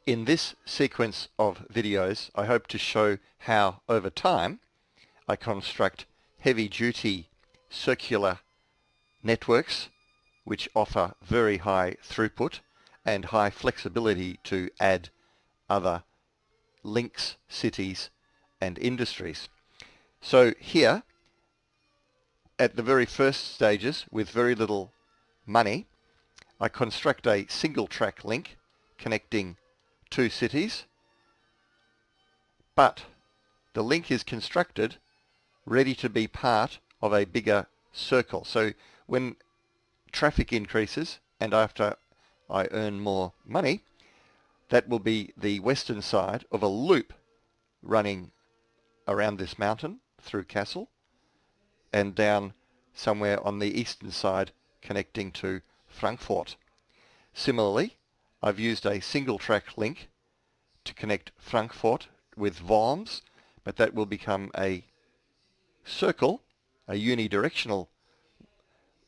In this sequence of videos, I hope to show how, over time, I construct heavy-duty circular networks which offer very high throughput and high flexibility to add other links, cities and industries. So here, at the very first stages, with very little money, I construct a single track link connecting two cities, but the link is constructed ready to be part of a bigger circle. So when traffic increases and after I earn more money, that will be the western side of a loop running around this mountain through Castle and down somewhere on the eastern side connecting to Frankfurt. Similarly, I've used a single track link to connect Frankfurt with Worms, but that will become a circle, a unidirectional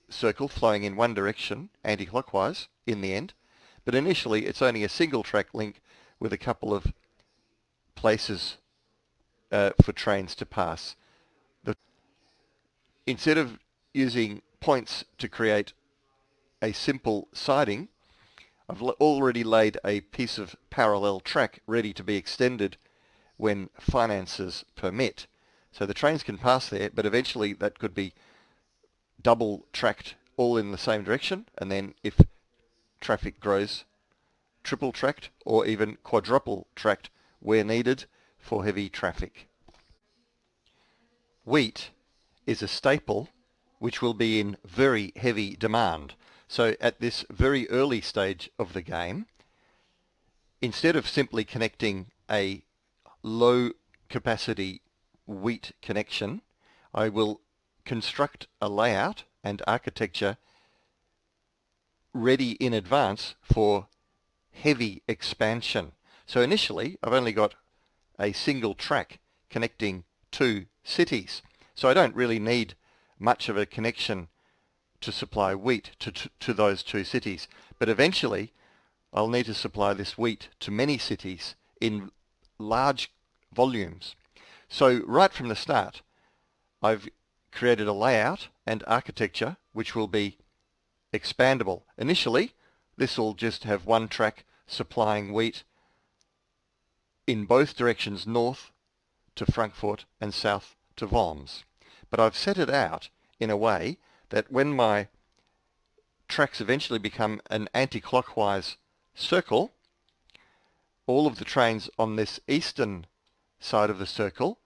circle flowing in one direction, anti-clockwise, in the end. But initially it's only a single track link with a couple of places for trains to pass. Instead of using points to create a simple siding, I've already laid a piece of parallel track ready to be extended when finances permit. So the trains can pass there, but eventually that could be double tracked all in the same direction, and then if traffic grows, triple tracked or even quadruple tracked where needed for heavy traffic. Wheat is a staple which will be in very heavy demand. So at this very early stage of the game, instead of simply connecting a low capacity wheat connection, I will construct a layout and architecture ready in advance for heavy expansion. So initially I've only got a single track connecting two cities. So I don't really need much of a connection to supply wheat to those two cities. But eventually I'll need to supply this wheat to many cities in large volumes. So right from the start, I've created a layout and architecture which will be expandable. Initially, this will just have one track supplying wheat in both directions, north to Frankfurt and south to Worms. But I've set it out in a way that when my tracks eventually become an anti-clockwise circle, all of the trains on this eastern side of the circle,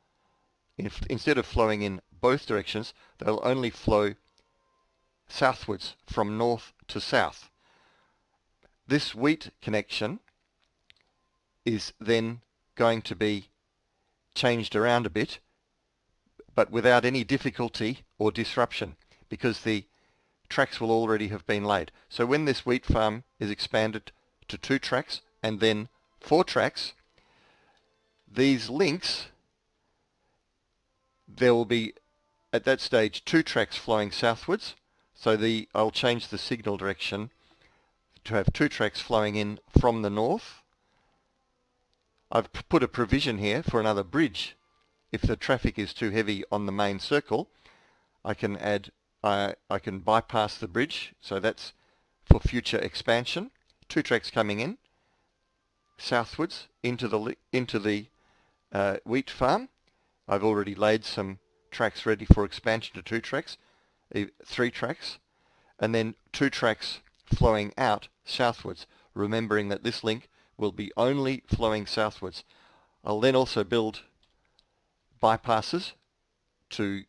instead of flowing in both directions, they'll only flow southwards from north to south. This wheat connection is then going to be changed around a bit, but without any difficulty or disruption, because the tracks will already have been laid. So when this wheat farm is expanded to 2 tracks and then 4 tracks, these links, there will be at that stage 2 tracks flowing southwards. So I'll change the signal direction to have 2 tracks flowing in from the north. I've put a provision here for another bridge. If the traffic is too heavy on the main circle, I can bypass the bridge, so that's for future expansion. 2 tracks coming in southwards into the wheat farm. I've already laid some tracks ready for expansion to 2 tracks, 3 tracks, and then 2 tracks flowing out southwards, remembering that this link will be only flowing southwards. I'll then also build bypasses to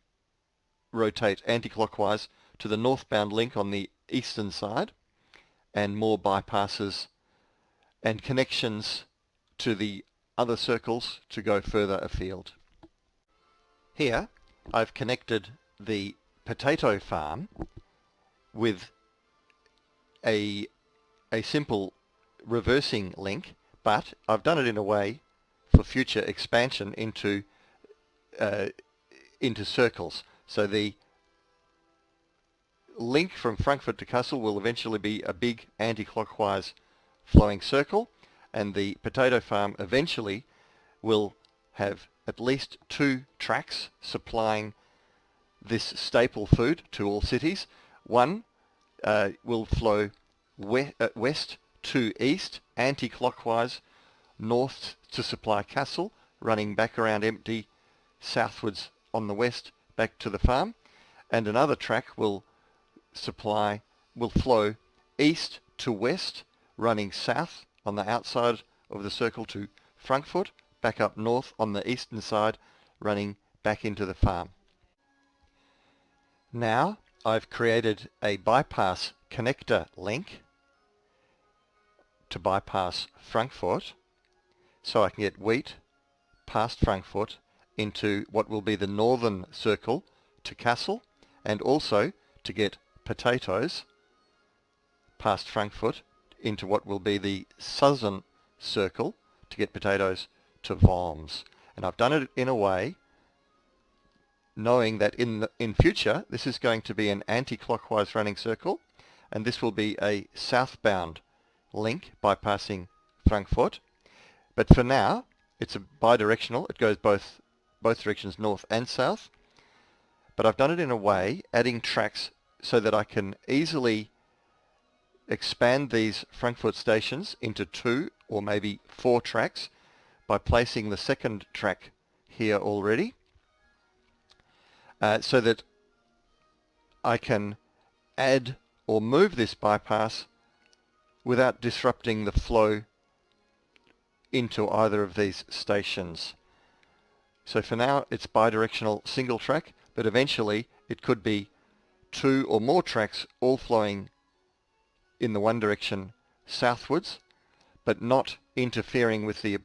rotate anti-clockwise to the northbound link on the eastern side, and more bypasses and connections to the other circles to go further afield. Here I've connected the potato farm with a simple reversing link, but I've done it in a way for future expansion into circles. So the link from Frankfurt to Kassel will eventually be a big anti-clockwise flowing circle, and the potato farm eventually will have at least 2 tracks supplying this staple food to all cities. One will flow west to east, anti-clockwise, north to supply Castle, running back around empty, southwards on the west, back to the farm. And another track will flow east to west, running south on the outside of the circle to Frankfurt, back up north on the eastern side, running back into the farm. Now I've created a bypass connector link to bypass Frankfurt, so I can get wheat past Frankfurt into what will be the northern circle to Kassel, and also to get potatoes past Frankfurt into what will be the southern circle to get potatoes to Worms. And I've done it in a way knowing that in future this is going to be an anti-clockwise running circle, and this will be a southbound link bypassing Frankfurt. But for now it's a bidirectional, it goes both directions, north and south. But I've done it in a way adding tracks so that I can easily expand these Frankfurt stations into 2 or maybe 4 tracks by placing the second track here already, so that I can add or move this bypass without disrupting the flow into either of these stations. So for now it's bidirectional single track, but eventually it could be 2 or more tracks all flowing in the one direction southwards, but not interfering with the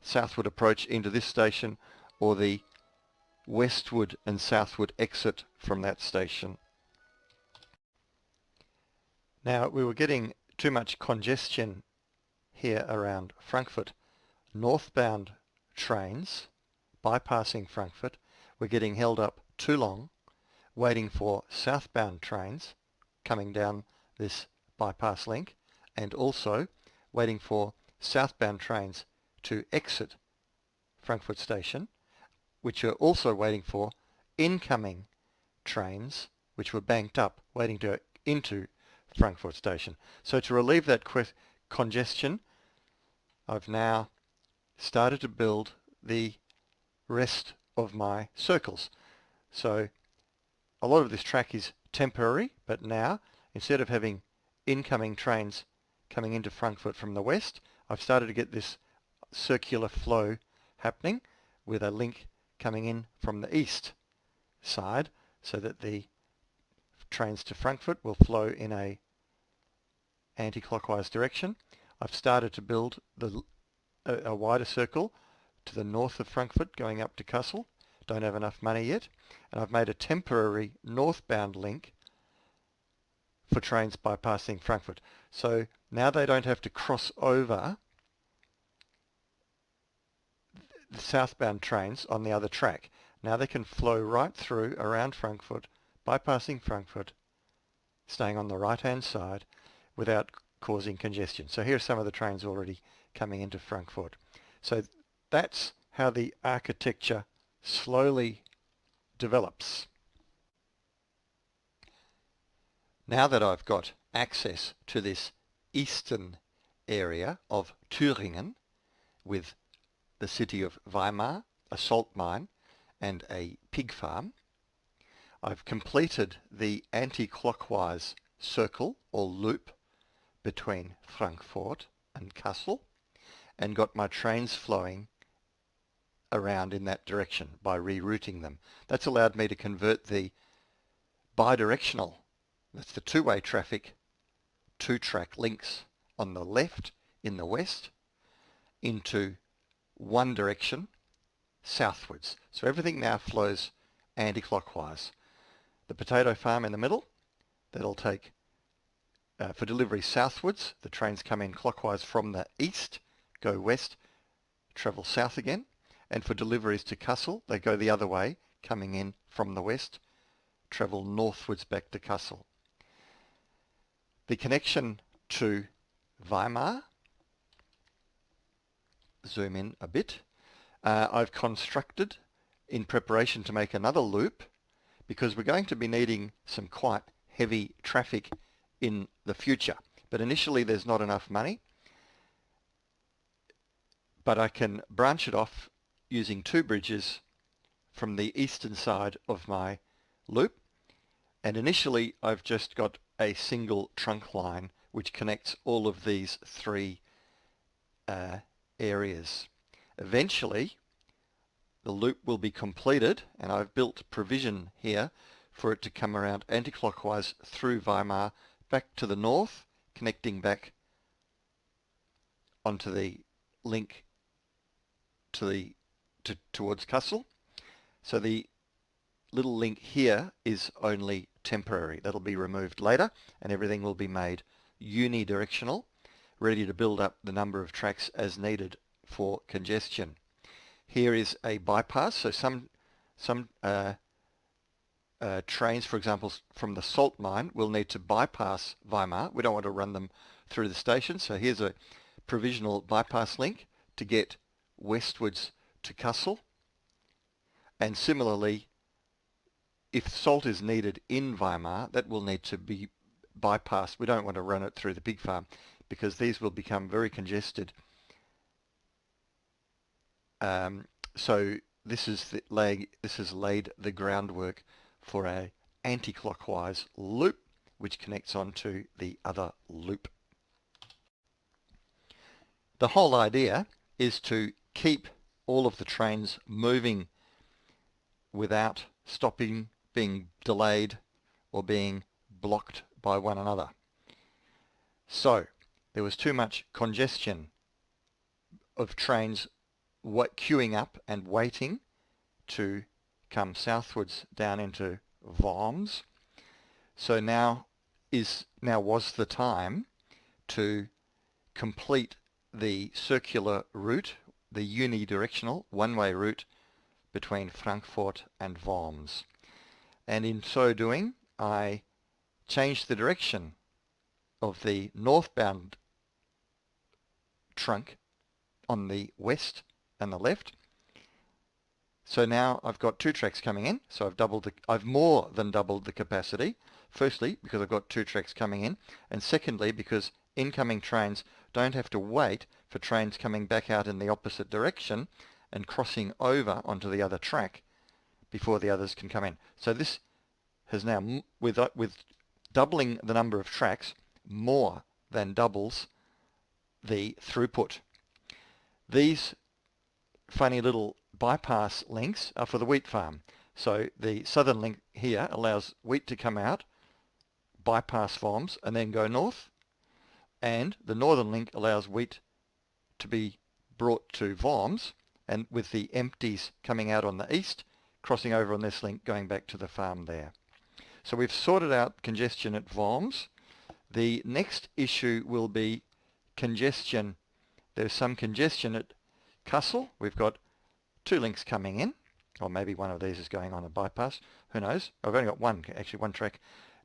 southward approach into this station or the westward and southward exit from that station. Now we were getting too much congestion here around Frankfurt. Northbound trains bypassing Frankfurt were getting held up too long waiting for southbound trains coming down this bypass link, and also waiting for southbound trains to exit Frankfurt station, which are also waiting for incoming trains which were banked up waiting to into Frankfurt station. So to relieve that congestion, I've now started to build the rest of my circles. So a lot of this track is temporary, but now instead of having incoming trains coming into Frankfurt from the west, I've started to get this circular flow happening with a link coming in from the east side, so that the trains to Frankfurt will flow in a anti-clockwise direction. I've started to build a wider circle to the north of Frankfurt going up to Kassel. Don't have enough money yet, and I've made a temporary northbound link for trains bypassing Frankfurt. So now they don't have to cross over the southbound trains on the other track. Now they can flow right through around Frankfurt, bypassing Frankfurt, staying on the right-hand side without causing congestion. So here are some of the trains already coming into Frankfurt. So that's how the architecture slowly develops. Now that I've got access to this eastern area of Thüringen with the city of Weimar, a salt mine and a pig farm, I've completed the anti-clockwise circle or loop between Frankfurt and Kassel and got my trains flowing around in that direction by rerouting them. That's allowed me to convert the bidirectional, that's the two-way traffic, 2-track links on the left in the west, into one direction southwards. So everything now flows anti-clockwise. The potato farm in the middle, that'll take for delivery southwards. The trains come in clockwise from the east, go west, travel south again, and for deliveries to Kassel they go the other way, coming in from the west, travel northwards back to Kassel. The connection to Weimar zoom in a bit. I've constructed in preparation to make another loop because we're going to be needing some quite heavy traffic in the future. But initially there's not enough money. But I can branch it off using two bridges from the eastern side of my loop. And initially I've just got a single trunk line which connects all of these three areas. Eventually the loop will be completed, and I've built provision here for it to come around anti-clockwise through Weimar back to the north, connecting back onto the link towards Kassel. So the little link here is only temporary. That'll be removed later, and everything will be made unidirectional, ready to build up the number of tracks as needed for congestion. Here is a bypass, so some trains, for example, from the salt mine will need to bypass Weimar. We don't want to run them through the station, so here's a provisional bypass link to get westwards to Kassel. And similarly, if salt is needed in Weimar, that will need to be bypassed. We don't want to run it through the pig farm because these will become very congested. So this has laid the groundwork for a anti-clockwise loop which connects onto the other loop. The whole idea is to keep all of the trains moving without stopping, being delayed, or being blocked by one another. So there was too much congestion of trains queuing up and waiting to come southwards down into Worms. So now was the time to complete the circular route, the unidirectional one-way route between Frankfurt and Worms. And in so doing, I changed the direction of the northbound trunk on the west and the left. So now I've got two tracks coming in, so I've more than doubled the capacity. Firstly, because I've got two tracks coming in, and secondly, because incoming trains don't have to wait for trains coming back out in the opposite direction and crossing over onto the other track before the others can come in. So this has now, with doubling the number of tracks, more than doubles the throughput. These funny little bypass links are for the wheat farm. So the southern link here allows wheat to come out, bypass Worms, and then go north. And the northern link allows wheat to be brought to Worms, and with the empties coming out on the east, crossing over on this link, going back to the farm there. So we've sorted out congestion at Worms. The next issue will be congestion. There's some congestion at Kassel. We've got two links coming in, or maybe one of these is going on a bypass. Who knows? I've only got one track,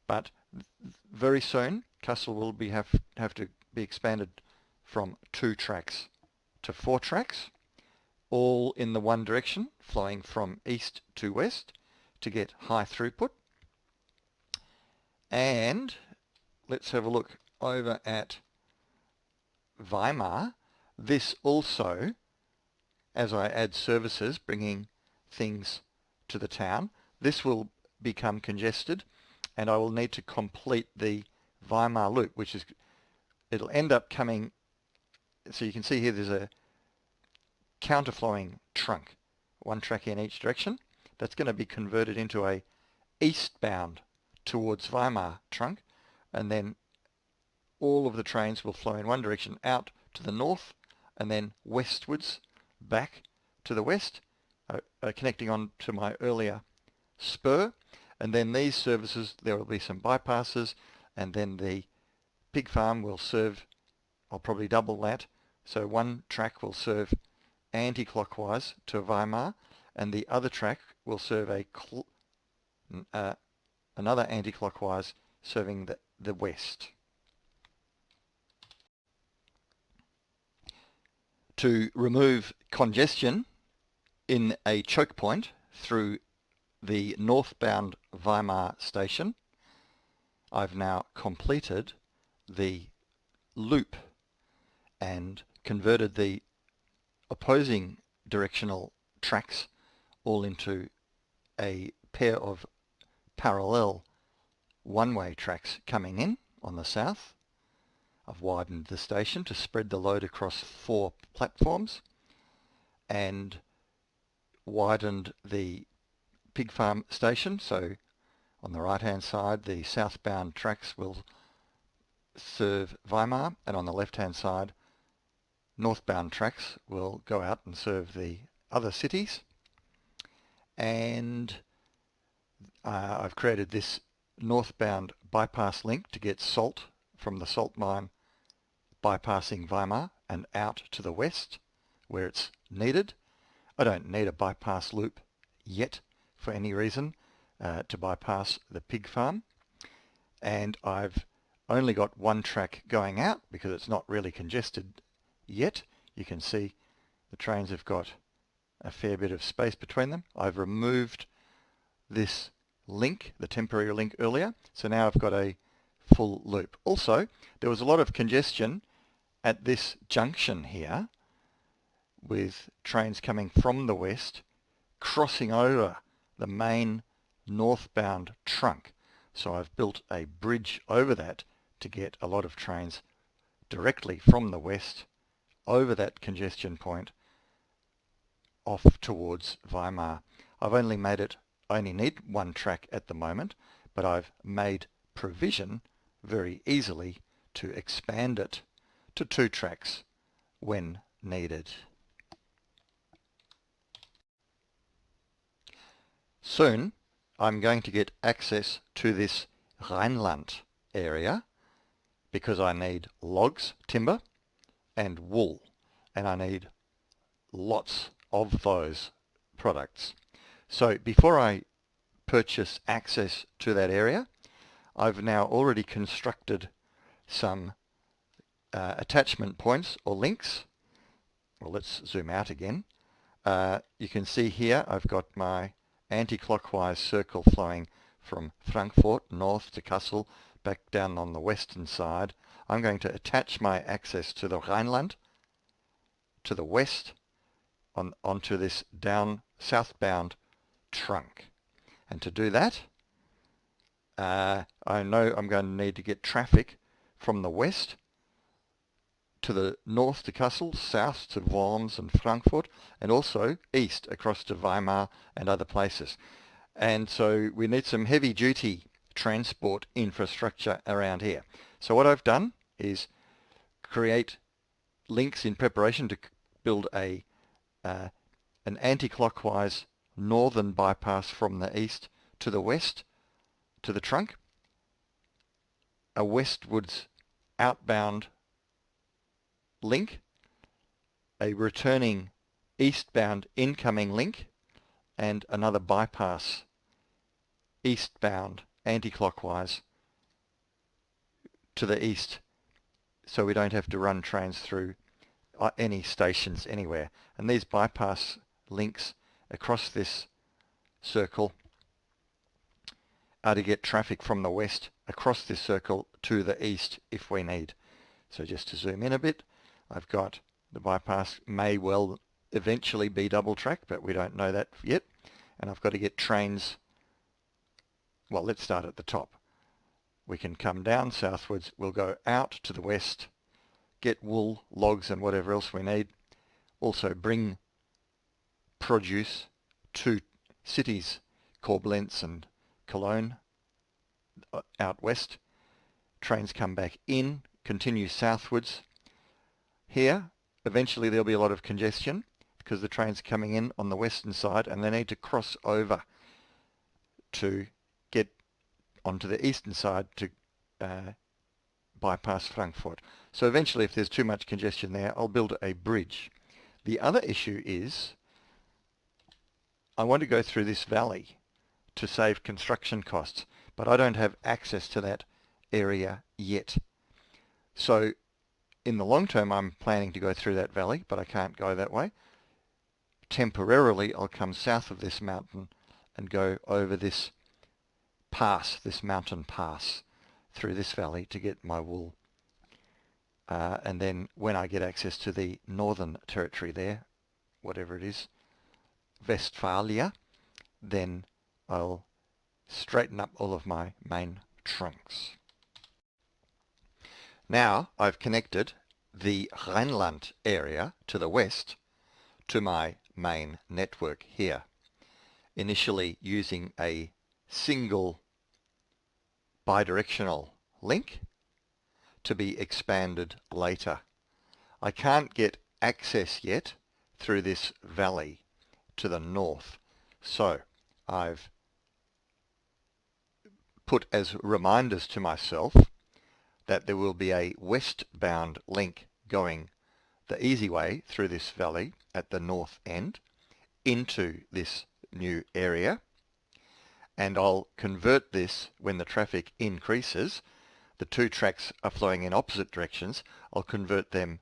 but very soon Kassel will have to be expanded from 2 tracks to 4 tracks, all in the one direction, flowing from east to west to get high throughput. And let's have a look over at Weimar. This also, as I add services, bringing things to the town, this will become congested, and I will need to complete the Weimar loop, which is, it'll end up coming, so you can see here there's a counterflowing trunk, one track in each direction. That's going to be converted into a eastbound towards Weimar trunk, and then all of the trains will flow in one direction out to the north and then westwards back to the west, connecting on to my earlier spur. And then these services, there will be some bypasses, and then the pig farm will serve, I'll probably double that, so one track will serve anti-clockwise to Weimar, and the other track will serve another anti-clockwise serving the west. To remove congestion in a choke point through the northbound Weimar station, I've now completed the loop and converted the opposing directional tracks all into a pair of parallel one-way tracks coming in on the south. I've widened the station to spread the load across 4 platforms and widened the pig farm station, so on the right hand side the southbound tracks will serve Weimar, and on the left hand side northbound tracks will go out and serve the other cities. And I've created this northbound bypass link to get salt from the salt mine bypassing Weimar and out to the west where it's needed. I don't need a bypass loop yet for any reason to bypass the pig farm, and I've only got one track going out because it's not really congested yet. You can see the trains have got a fair bit of space between them. I've removed this link, the temporary link earlier, so now I've got a full loop. Also, there was a lot of congestion at this junction here with trains coming from the west crossing over the main northbound trunk. So I've built a bridge over that to get a lot of trains directly from the west over that congestion point off towards Weimar. I only need one track at the moment, but I've made provision very easily to expand it to 2 tracks when needed. Soon I'm going to get access to this Rhineland area because I need logs, timber, and wool, and I need lots of those products. So before I purchase access to that area, I've now already constructed some attachment points or links. Well, let's zoom out again. You can see here I've got my anti-clockwise circle flowing from Frankfurt north to Kassel back down on the western side. I'm going to attach my access to the Rhineland to the west onto this southbound trunk. And to do that, I know I'm going to need to get traffic from the west to the north to Kassel, south to Worms and Frankfurt, and also east across to Weimar and other places. And so we need some heavy duty transport infrastructure around here. So what I've done is create links in preparation to build an anti-clockwise northern bypass from the east to the west to the trunk, a westwards outbound link, a returning eastbound incoming link, and another bypass eastbound anti-clockwise to the east, so we don't have to run trains through any stations anywhere. And these bypass links across this circle are to get traffic from the west across this circle to the east if we need. So just to zoom in a bit, I've got the bypass may well eventually be double track, but we don't know that yet. And I've got to get trains. Well, let's start at the top. We can come down southwards, we'll go out to the west, get wool, logs and whatever else we need. Also bring produce to cities, Koblenz and Cologne out west. Trains come back in, continue southwards. Here, eventually there'll be a lot of congestion because the trains are coming in on the western side and they need to cross over to get onto the eastern side to bypass Frankfurt. So eventually, if there's too much congestion there, I'll build a bridge. The other issue is I want to go through this valley to save construction costs, but I don't have access to that area yet. So In the long term, I'm planning to go through that valley, but I can't go that way. Temporarily, I'll come south of this mountain and go over this pass, this mountain pass, through this valley to get my wool. And then when I get access to the northern territory there, whatever it is, Westphalia, then I'll straighten up all of my main trunks. Now I've connected the Rhineland area to the west to my main network here, initially using a single bidirectional link to be expanded later. I can't get access yet through this valley to the north, so I've put as reminders to myself that there will be a westbound link going the easy way through this valley at the north end into this new area, and I'll convert this when the traffic increases. The two tracks are flowing in opposite directions. I'll convert them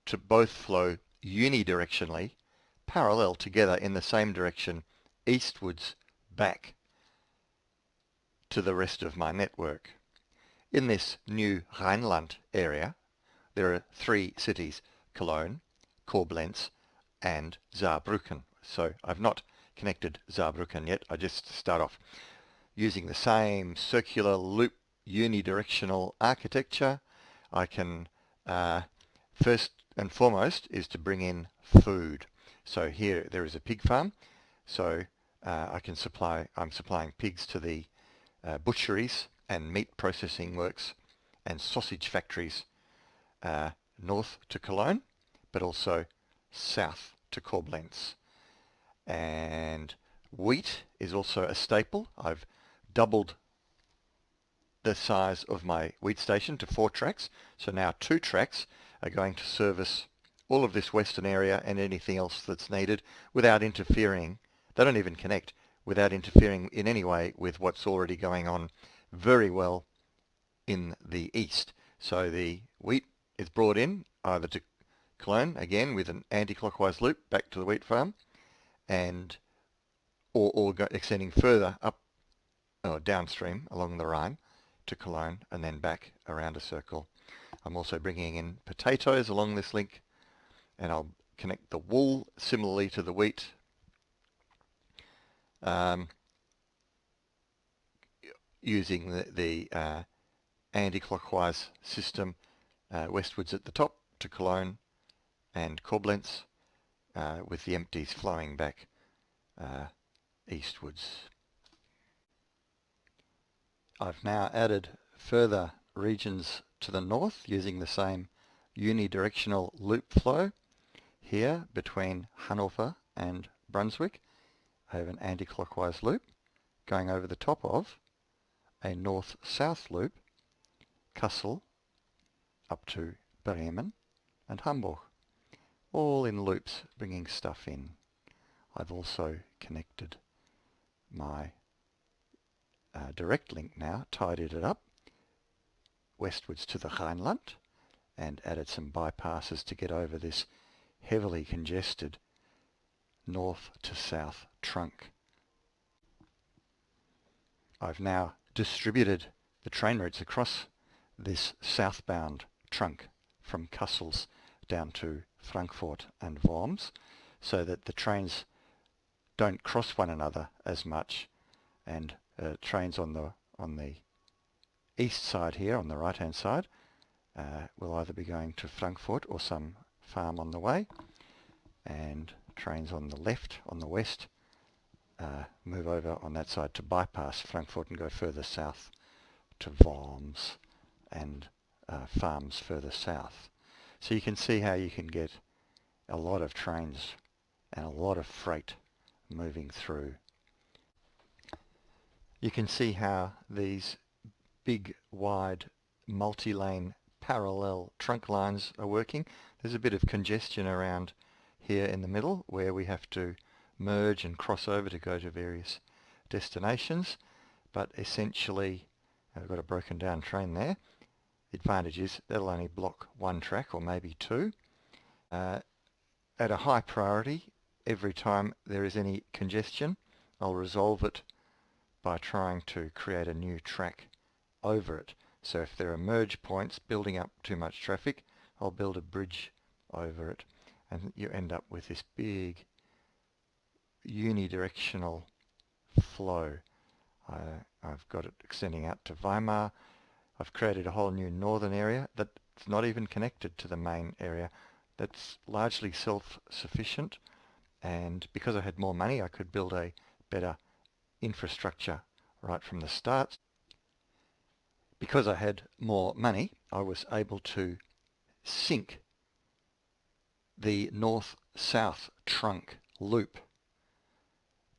to both flow unidirectionally, parallel together in the same direction, eastwards back to the rest of my network. In this new Rhineland area, there are 3 cities: Cologne, Koblenz, and Saarbrücken. So I've not connected Saarbrücken yet. I just start off using the same circular loop unidirectional architecture. I can first and foremost is to bring in food. So here there is a pig farm, so I'm supplying pigs to the butcheries and meat processing works and sausage factories north to Cologne, but also south to Koblenz. And wheat is also a staple. I've doubled the size of my wheat station to 4 tracks, so now 2 tracks are going to service all of this western area and anything else that's needed without interfering. They don't even connect without interfering in any way with what's already going on very well in the east. So the wheat is brought in either to Cologne, again with an anti-clockwise loop back to the wheat farm, and or extending further up or downstream along the Rhine to Cologne and then back around a circle. I'm also bringing in potatoes along this link, and I'll connect the wool similarly to the wheat. Using the anti-clockwise system westwards at the top to Cologne and Koblenz, with the empties flowing back eastwards. I've now added further regions to the north using the same unidirectional loop flow. Here between Hanover and Brunswick, I have an anti-clockwise loop going over the top of a north-south loop, Kassel up to Bremen and Hamburg, all in loops bringing stuff in. I've also connected my direct link now, tidied it up westwards to the Rhineland and added some bypasses to get over this heavily congested north to south trunk. I've now distributed the train routes across this southbound trunk from Kassels down to Frankfurt and Worms, so that the trains don't cross one another as much, and trains on the east side here, on the right hand side, will either be going to Frankfurt or some farm on the way, and trains on the left, on the west, move over on that side to bypass Frankfurt and go further south to Worms and farms further south. So you can see how you can get a lot of trains and a lot of freight moving through. You can see how these big, wide, multi-lane parallel trunk lines are working. There's a bit of congestion around here in the middle where we have to merge and cross over to go to various destinations, but essentially I've got a broken down train there. The advantage is that'll only block one track or maybe two. At a high priority, every time there is any congestion, I'll resolve it by trying to create a new track over it. So if there are merge points building up too much traffic, I'll build a bridge over it, and you end up with this big unidirectional flow. I've got it extending out to Weimar. I've created a whole new northern area that's not even connected to the main area. That's largely self-sufficient, and because I had more money I could build a better infrastructure right from the start. Because I had more money, I was able to sink the north-south trunk loop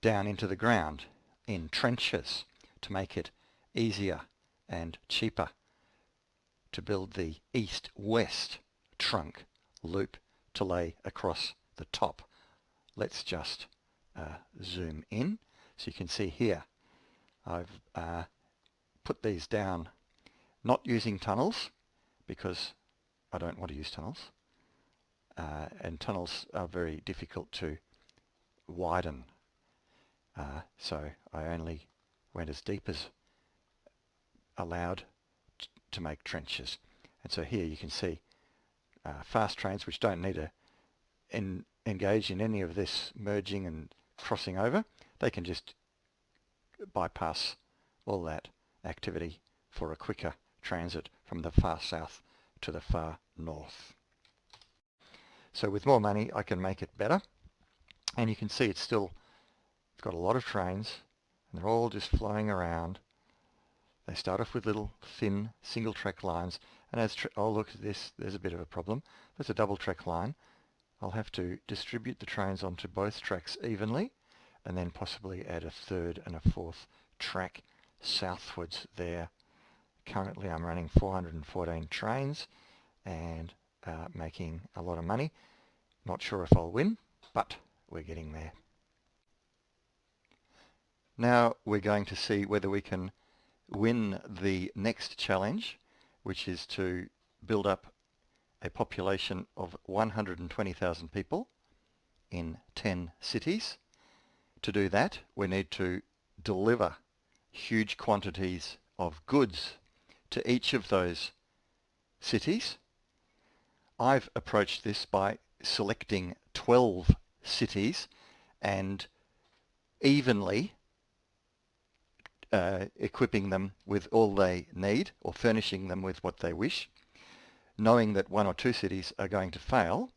down into the ground in trenches to make it easier and cheaper to build the east-west trunk loop to lay across the top. Let's just zoom in so you can see here I've put these down not using tunnels because I don't want to use tunnels, and tunnels are very difficult to widen, so I only went as deep as allowed to make trenches. And so here you can see fast trains which don't need to engage in any of this merging and crossing over. They can just bypass all that activity for a quicker transit from the far south to the far north. So with more money I can make it better, and you can see it's got a lot of trains and they're all just flowing around. They start off with little thin single track lines, and as oh look at this, there's a bit of a problem. There's a double track line. I'll have to distribute the trains onto both tracks evenly and then possibly add a third and a fourth track southwards there. Currently I'm running 414 trains and making a lot of money. Not sure if I'll win, but we're getting there. Now we're going to see whether we can win the next challenge, which is to build up a population of 120,000 people in 10 cities. To do that, we need to deliver huge quantities of goods to each of those cities. I've approached this by selecting 12 cities and evenly equipping them with all they need or furnishing them with what they wish, knowing that one or two cities are going to fail,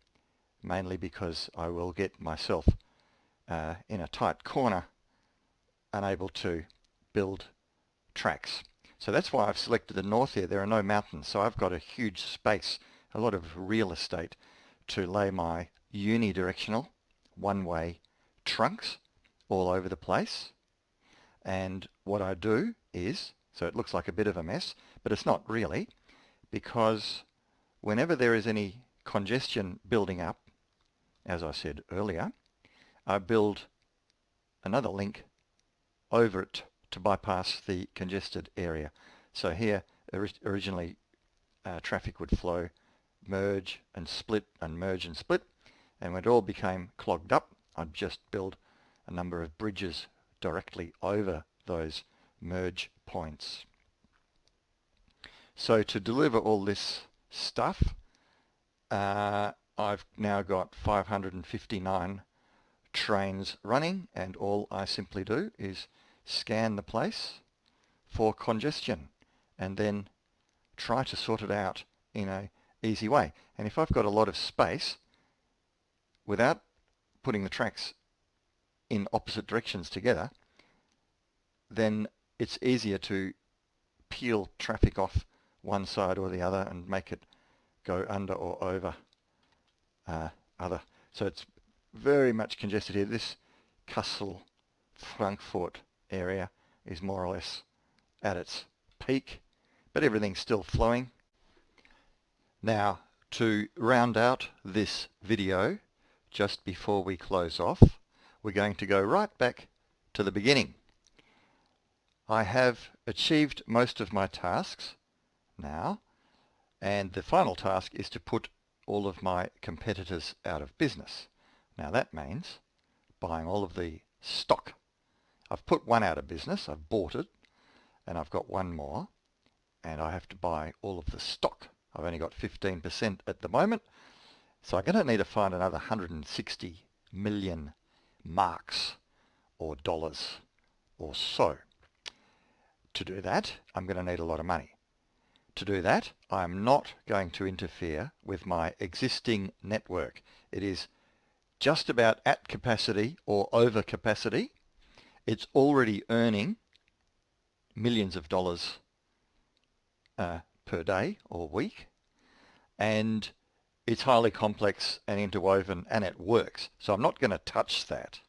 mainly because I will get myself in a tight corner, unable to build tracks. So that's why I've selected the north here. There are no mountains, so I've got a huge space, a lot of real estate to lay my unidirectional one-way trunks all over the place. And what I do is, so it looks like a bit of a mess, but it's not really, because whenever there is any congestion building up, as I said earlier, I build another link over it to bypass the congested area. So here originally traffic would flow, merge and split and merge and split, and when it all became clogged up I'd just build a number of bridges directly over those merge points. So to deliver all this stuff, I've now got 559 trains running, and all I simply do is scan the place for congestion and then try to sort it out in an easy way. And if I've got a lot of space, without putting the tracks in opposite directions together, then it's easier to peel traffic off one side or the other and make it go under or over other. So it's very much congested here. This Kassel Frankfurt area is more or less at its peak, but everything's still flowing. Now, to round out this video, just before we close off, we're going to go right back to the beginning. I have achieved most of my tasks now. And the final task is to put all of my competitors out of business. Now that means buying all of the stock. I've put one out of business, I've bought it, and I've got one more, and I have to buy all of the stock. I've only got 15% at the moment, so I'm going to need to find another 160 million marks or dollars or so. To do that, I'm going to need a lot of money. To do that, I'm not going to interfere with my existing network. It is just about at capacity or over capacity. It's already earning millions of dollars per day or week, and it's highly complex and interwoven, and it works. So I'm not going to touch that.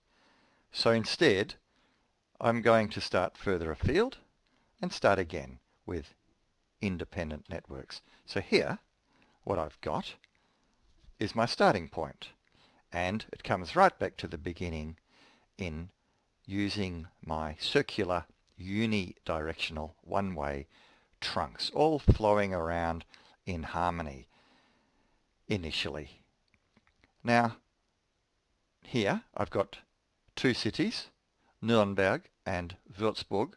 So instead, I'm going to start further afield and start again with independent networks. So here, what I've got is my starting point, and it comes right back to the beginning in using my circular unidirectional one-way trunks, all flowing around in harmony initially. Now, here I've got two cities, Nuremberg and Würzburg.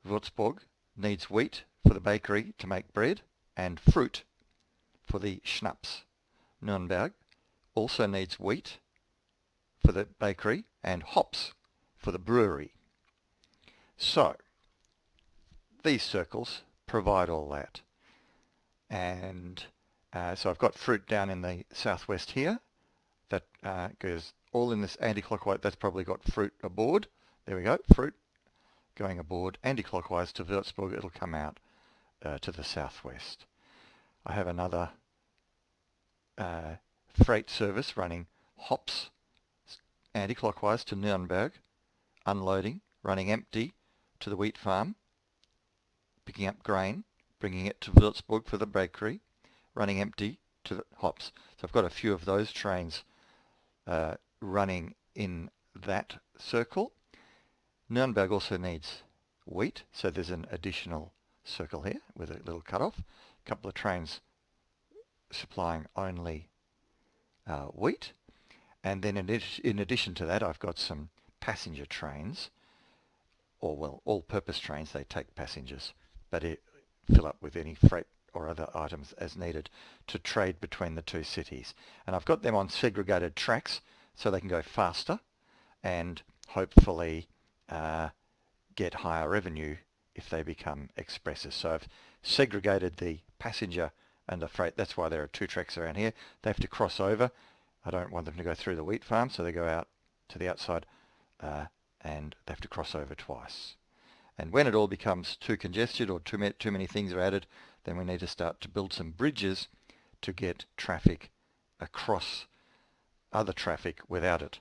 Würzburg needs wheat for the bakery to make bread and fruit for the schnapps. Nuremberg also needs wheat for the bakery and hops for the brewery. So these circles provide all that. And so I've got fruit down in the southwest here that goes all in this anti-clockwise. That's probably got fruit aboard. There we go, fruit going aboard anti-clockwise to Würzburg. It'll come out to the southwest. I have another freight service running hops anti-clockwise to Nuremberg, unloading, running empty to the wheat farm, picking up grain, bringing it to Würzburg for the bakery, running empty to the hops. So I've got a few of those trains running in that circle. Nuremberg also needs wheat, so there's an additional circle here with a little cut-off. A couple of trains supplying only wheat. And then in addition to that, I've got some passenger trains, or well, all-purpose trains. They take passengers, but fill up with any freight or other items as needed to trade between the two cities. And I've got them on segregated tracks so they can go faster and hopefully get higher revenue if they become expresses. So I've segregated the passenger and the freight. That's why there are two tracks around here. They have to cross over. I don't want them to go through the wheat farm, so they go out to the outside and they have to cross over twice. And when it all becomes too congested or too many things are added, then we need to start to build some bridges to get traffic across other traffic without it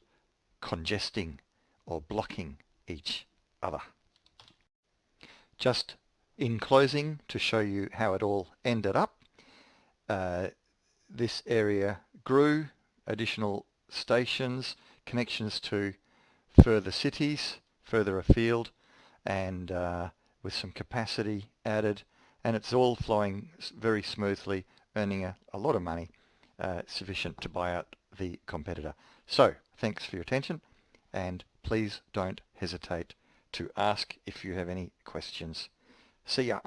congesting or blocking each other. Just in closing, to show you how it all ended up, this area grew, additional stations, connections to further cities, further afield, and with some capacity added, and it's all flowing very smoothly, earning a lot of money, sufficient to buy out the competitor. So thanks for your attention, and please don't hesitate to ask if you have any questions. See ya.